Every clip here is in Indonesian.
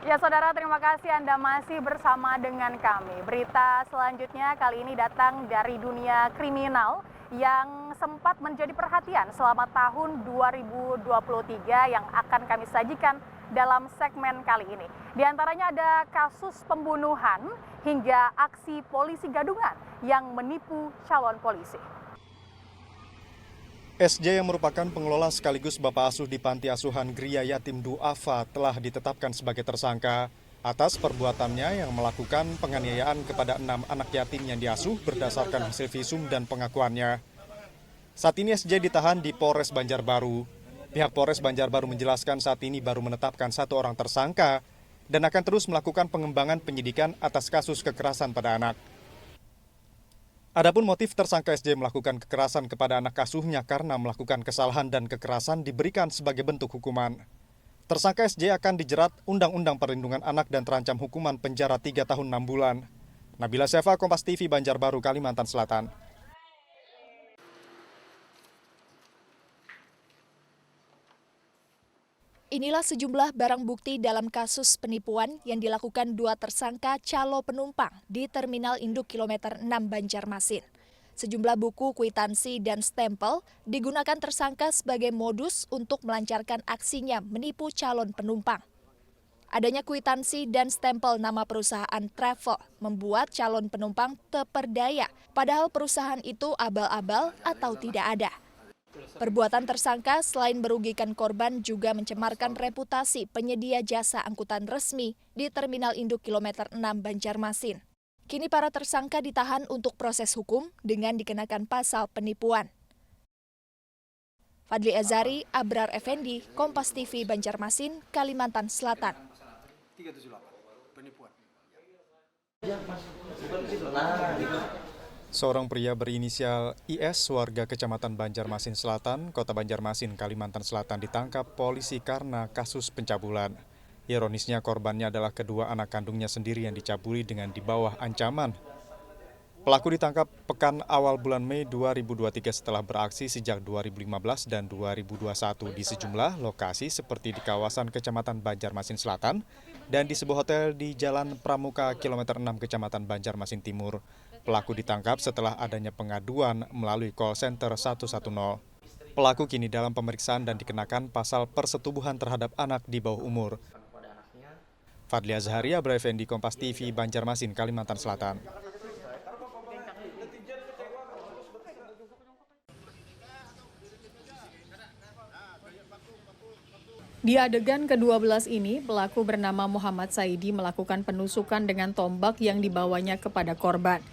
Ya saudara, terima kasih Anda masih bersama dengan kami. Berita selanjutnya kali ini datang dari dunia kriminal yang sempat menjadi perhatian selama tahun 2023 yang akan kami sajikan dalam segmen kali ini. Di antaranya ada kasus pembunuhan hingga aksi polisi gadungan yang menipu calon polisi. SJ yang merupakan pengelola sekaligus bapak asuh di Panti Asuhan Gria Yatim Duafa telah ditetapkan sebagai tersangka atas perbuatannya yang melakukan penganiayaan kepada 6 anak yatim yang diasuh berdasarkan hasil visum dan pengakuannya. Saat ini SJ ditahan di Polres Banjarbaru. Pihak Polres Banjarbaru menjelaskan saat ini baru menetapkan 1 orang tersangka dan akan terus melakukan pengembangan penyidikan atas kasus kekerasan pada anak. Adapun motif tersangka SJ melakukan kekerasan kepada anak asuhnya karena melakukan kesalahan dan kekerasan diberikan sebagai bentuk hukuman. Tersangka SJ akan dijerat Undang-Undang Perlindungan Anak dan terancam hukuman penjara 3 tahun 6 bulan. Nabila Seva, Kompas TV, Banjarbaru, Kalimantan Selatan. Inilah sejumlah barang bukti dalam kasus penipuan yang dilakukan 2 tersangka calo penumpang di Terminal Induk Kilometer 6 Banjarmasin. Sejumlah buku, kwitansi, dan stempel digunakan tersangka sebagai modus untuk melancarkan aksinya menipu calon penumpang. Adanya kwitansi dan stempel nama perusahaan travel membuat calon penumpang terperdaya, padahal perusahaan itu abal-abal atau tidak ada. Perbuatan tersangka selain merugikan korban juga mencemarkan reputasi penyedia jasa angkutan resmi di Terminal Induk Kilometer 6 Banjarmasin. Kini para tersangka ditahan untuk proses hukum dengan dikenakan pasal penipuan. Fadli Azari, Abrar Effendi, Kompas TV, Banjarmasin, Kalimantan Selatan. 378, penipuan. Seorang pria berinisial IS warga Kecamatan Banjarmasin Selatan, Kota Banjarmasin, Kalimantan Selatan ditangkap polisi karena kasus pencabulan. Ironisnya korbannya adalah kedua anak kandungnya sendiri yang dicabuli dengan di bawah ancaman. Pelaku ditangkap pekan awal bulan Mei 2023 setelah beraksi sejak 2015 dan 2021 di sejumlah lokasi seperti di kawasan Kecamatan Banjarmasin Selatan dan di sebuah hotel di Jalan Pramuka Kilometer 6 Kecamatan Banjarmasin Timur. Pelaku ditangkap setelah adanya pengaduan melalui call center 110. Pelaku kini dalam pemeriksaan dan dikenakan pasal persetubuhan terhadap anak di bawah umur. Fadli Azhari, Abrar Effendi, Kompas TV, Banjarmasin, Kalimantan Selatan. Di adegan ke-12 ini, pelaku bernama Muhammad Saidi melakukan penusukan dengan tombak yang dibawanya kepada korban.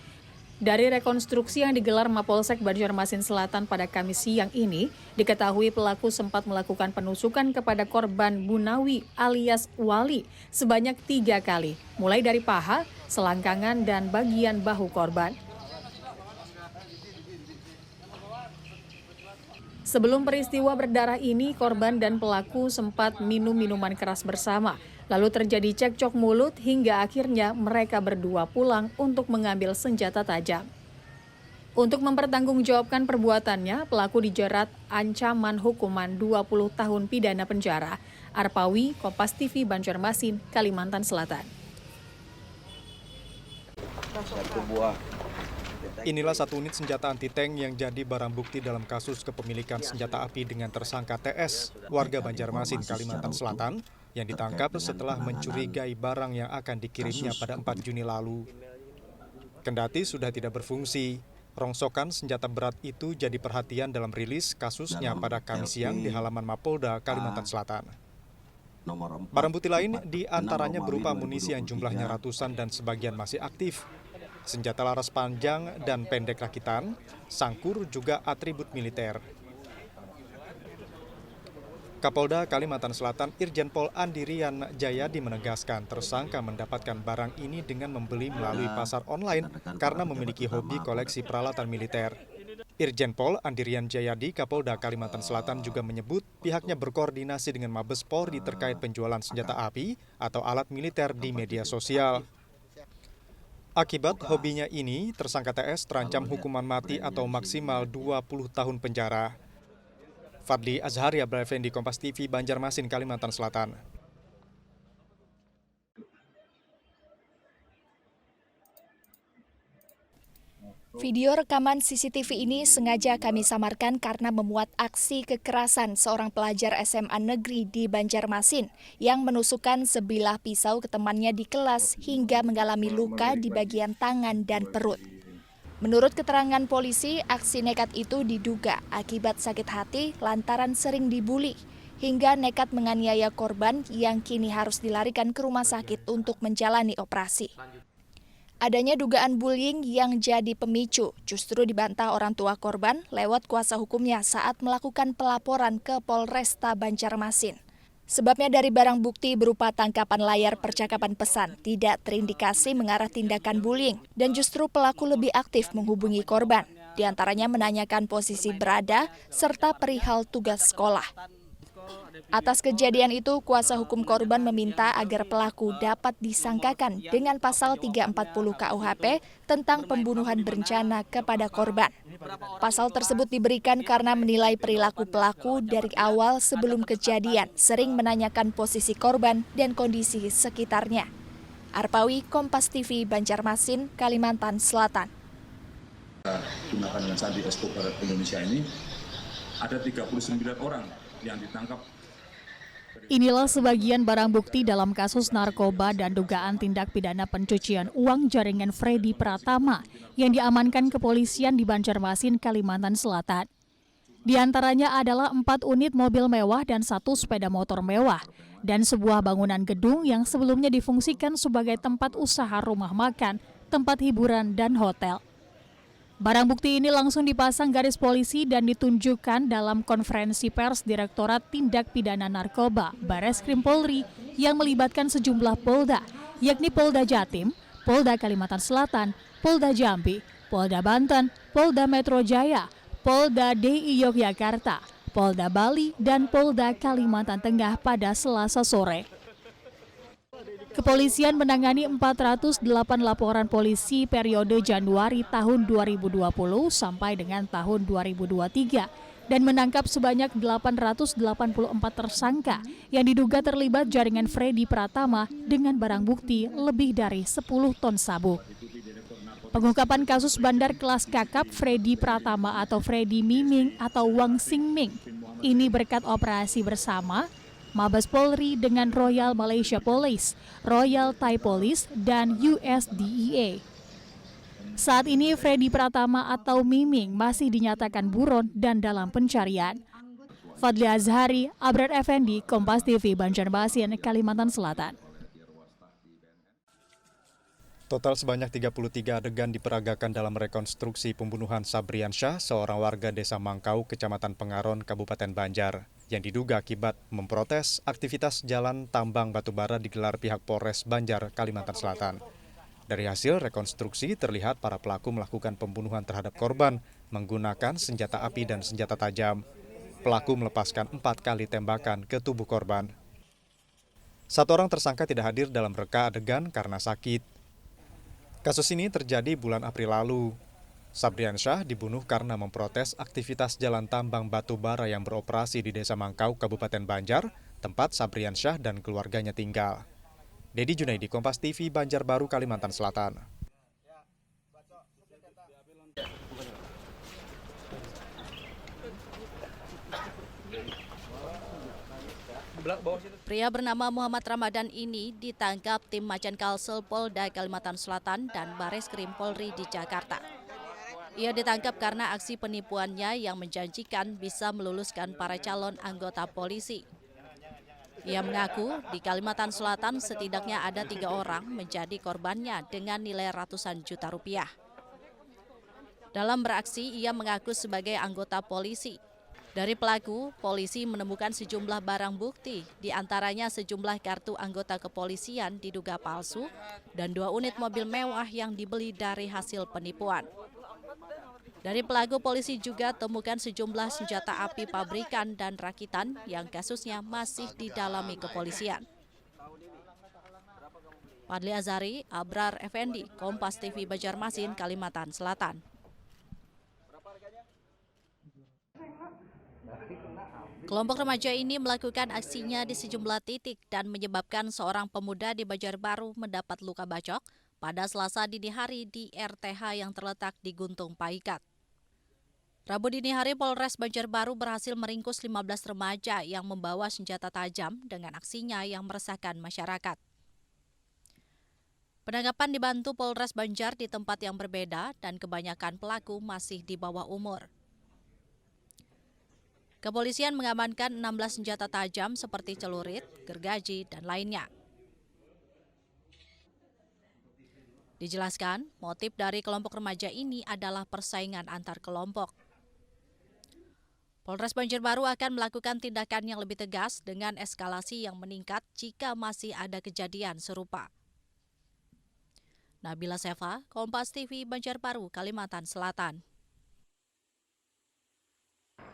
Dari rekonstruksi yang digelar Mapolsek Banjarmasin Selatan pada Kamis siang ini, diketahui pelaku sempat melakukan penusukan kepada korban Bunawi alias Wali sebanyak 3 kali, mulai dari paha, selangkangan, dan bagian bahu korban. Sebelum peristiwa berdarah ini, korban dan pelaku sempat minum minuman keras bersama. Lalu terjadi cekcok mulut hingga akhirnya mereka berdua pulang untuk mengambil senjata tajam. Untuk mempertanggungjawabkan perbuatannya, pelaku dijerat ancaman hukuman 20 tahun pidana penjara. Arpawi, Kompas TV, Banjarmasin, Kalimantan Selatan. Inilah 1 unit senjata anti-tank yang jadi barang bukti dalam kasus kepemilikan senjata api dengan tersangka TS, warga Banjarmasin, Kalimantan Selatan, yang ditangkap setelah mencurigai barang yang akan dikirimnya pada 4 Juni lalu. Kendati sudah tidak berfungsi, rongsokan senjata berat itu jadi perhatian dalam rilis kasusnya pada Kamis siang di halaman Mapolda, Kalimantan Selatan. Barang bukti lain diantaranya berupa amunisi yang jumlahnya ratusan dan sebagian masih aktif, senjata laras panjang dan pendek rakitan, sangkur, juga atribut militer. Kapolda Kalimantan Selatan Irjen Pol Andirian Jayadi menegaskan tersangka mendapatkan barang ini dengan membeli melalui pasar online karena memiliki hobi koleksi peralatan militer. Irjen Pol Andirian Jayadi, Kapolda Kalimantan Selatan juga menyebut pihaknya berkoordinasi dengan Mabes Polri terkait penjualan senjata api atau alat militer di media sosial. Akibat hobinya ini, tersangka TS terancam hukuman mati atau maksimal 20 tahun penjara. Fadli Azhari, Abrar Effendi, Kompas TV, Banjarmasin, Kalimantan Selatan. Video rekaman CCTV ini sengaja kami samarkan karena memuat aksi kekerasan seorang pelajar SMA negeri di Banjarmasin yang menusukkan sebilah pisau ke temannya di kelas hingga mengalami luka di bagian tangan dan perut. Menurut keterangan polisi, aksi nekat itu diduga akibat sakit hati lantaran sering dibuli hingga nekat menganiaya korban yang kini harus dilarikan ke rumah sakit untuk menjalani operasi. Adanya dugaan bullying yang jadi pemicu justru dibantah orang tua korban lewat kuasa hukumnya saat melakukan pelaporan ke Polresta Banjarmasin. Sebabnya dari barang bukti berupa tangkapan layar percakapan pesan tidak terindikasi mengarah tindakan bullying dan justru pelaku lebih aktif menghubungi korban, diantaranya menanyakan posisi berada serta perihal tugas sekolah. Atas kejadian itu, kuasa hukum korban meminta agar pelaku dapat disangkakan dengan pasal 340 KUHP tentang pembunuhan berencana kepada korban. Pasal tersebut diberikan karena menilai perilaku pelaku dari awal sebelum kejadian sering menanyakan posisi korban dan kondisi sekitarnya. Arpawi, Kompas TV, Banjarmasin, Kalimantan Selatan. Gunakan dengan Sandi Escobar Indonesia ini, ada 39 orang yang ditangkap. Inilah sebagian barang bukti dalam kasus narkoba dan dugaan tindak pidana pencucian uang jaringan Freddy Pratama yang diamankan kepolisian di Banjarmasin, Kalimantan Selatan. Di antaranya adalah 4 unit mobil mewah dan 1 sepeda motor mewah, dan sebuah bangunan gedung yang sebelumnya difungsikan sebagai tempat usaha rumah makan, tempat hiburan, dan hotel. Barang bukti ini langsung dipasang garis polisi dan ditunjukkan dalam konferensi pers Direktorat Tindak Pidana Narkoba Bareskrim Polri yang melibatkan sejumlah Polda, yakni Polda Jatim, Polda Kalimantan Selatan, Polda Jambi, Polda Banten, Polda Metro Jaya, Polda DI Yogyakarta, Polda Bali, dan Polda Kalimantan Tengah pada Selasa sore. Kepolisian menangani 408 laporan polisi periode Januari tahun 2020 sampai dengan tahun 2023 dan menangkap sebanyak 884 tersangka yang diduga terlibat jaringan Freddy Pratama dengan barang bukti lebih dari 10 ton sabu. Pengungkapan kasus bandar kelas kakap Freddy Pratama atau Freddy Miming atau Wang Xingming ini berkat operasi bersama Mabes Polri dengan Royal Malaysia Police, Royal Thai Police, dan USDEA. Saat ini Freddy Pratama atau Miming masih dinyatakan buron dan dalam pencarian. Fadli Azhari, Abrar Effendi, Kompas TV, Banjarmasin, Kalimantan Selatan. Total sebanyak 33 adegan diperagakan dalam rekonstruksi pembunuhan Sabriansyah, seorang warga Desa Mangkau, Kecamatan Pengaron, Kabupaten Banjar, yang diduga akibat memprotes aktivitas jalan tambang batubara digelar pihak Polres Banjar, Kalimantan Selatan. Dari hasil rekonstruksi terlihat para pelaku melakukan pembunuhan terhadap korban menggunakan senjata api dan senjata tajam. Pelaku melepaskan 4 kali tembakan ke tubuh korban. 1 orang tersangka tidak hadir dalam reka adegan karena sakit. Kasus ini terjadi bulan April lalu. Sabriansyah dibunuh karena memprotes aktivitas jalan tambang batu bara yang beroperasi di Desa Mangkau, Kabupaten Banjar, tempat Sabriansyah dan keluarganya tinggal. Dedi Junaidi, Kompas TV, Banjarbaru, Kalimantan Selatan. Pria bernama Muhammad Ramadan ini ditangkap tim Majen Kalsel Polda Kalimantan Selatan dan Bareskrim Polri di Jakarta. Ia ditangkap karena aksi penipuannya yang menjanjikan bisa meluluskan para calon anggota polisi. Ia mengaku di Kalimantan Selatan setidaknya ada 3 orang menjadi korbannya dengan nilai ratusan juta rupiah. Dalam beraksi, ia mengaku sebagai anggota polisi. Dari pelaku, polisi menemukan sejumlah barang bukti, di antaranya sejumlah kartu anggota kepolisian diduga palsu dan 2 unit mobil mewah yang dibeli dari hasil penipuan. Dari pelaku, polisi juga temukan sejumlah senjata api pabrikan dan rakitan yang kasusnya masih didalami kepolisian. Fadli Azhari, Abrar Effendi, Kompas TV, Banjarmasin, Kalimantan Selatan. Kelompok remaja ini melakukan aksinya di sejumlah titik dan menyebabkan seorang pemuda di Banjarbaru mendapat luka bacok, pada Selasa dini hari di RTH yang terletak di Guntung Paikat. Rabu dini hari Polres Banjarbaru berhasil meringkus 15 remaja yang membawa senjata tajam dengan aksinya yang meresahkan masyarakat. Penangkapan dibantu Polres Banjar di tempat yang berbeda dan kebanyakan pelaku masih di bawah umur. Kepolisian mengamankan 16 senjata tajam seperti celurit, gergaji, dan lainnya. Dijelaskan, motif dari kelompok remaja ini adalah persaingan antar kelompok. Polres Banjarbaru akan melakukan tindakan yang lebih tegas dengan eskalasi yang meningkat jika masih ada kejadian serupa. Nabila Seva, Kompas TV, Banjarbaru, Kalimantan Selatan.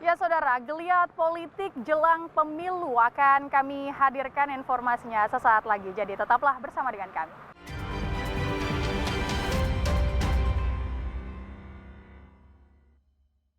Ya saudara, geliat politik jelang pemilu akan kami hadirkan informasinya sesaat lagi. Jadi tetaplah bersama dengan kami.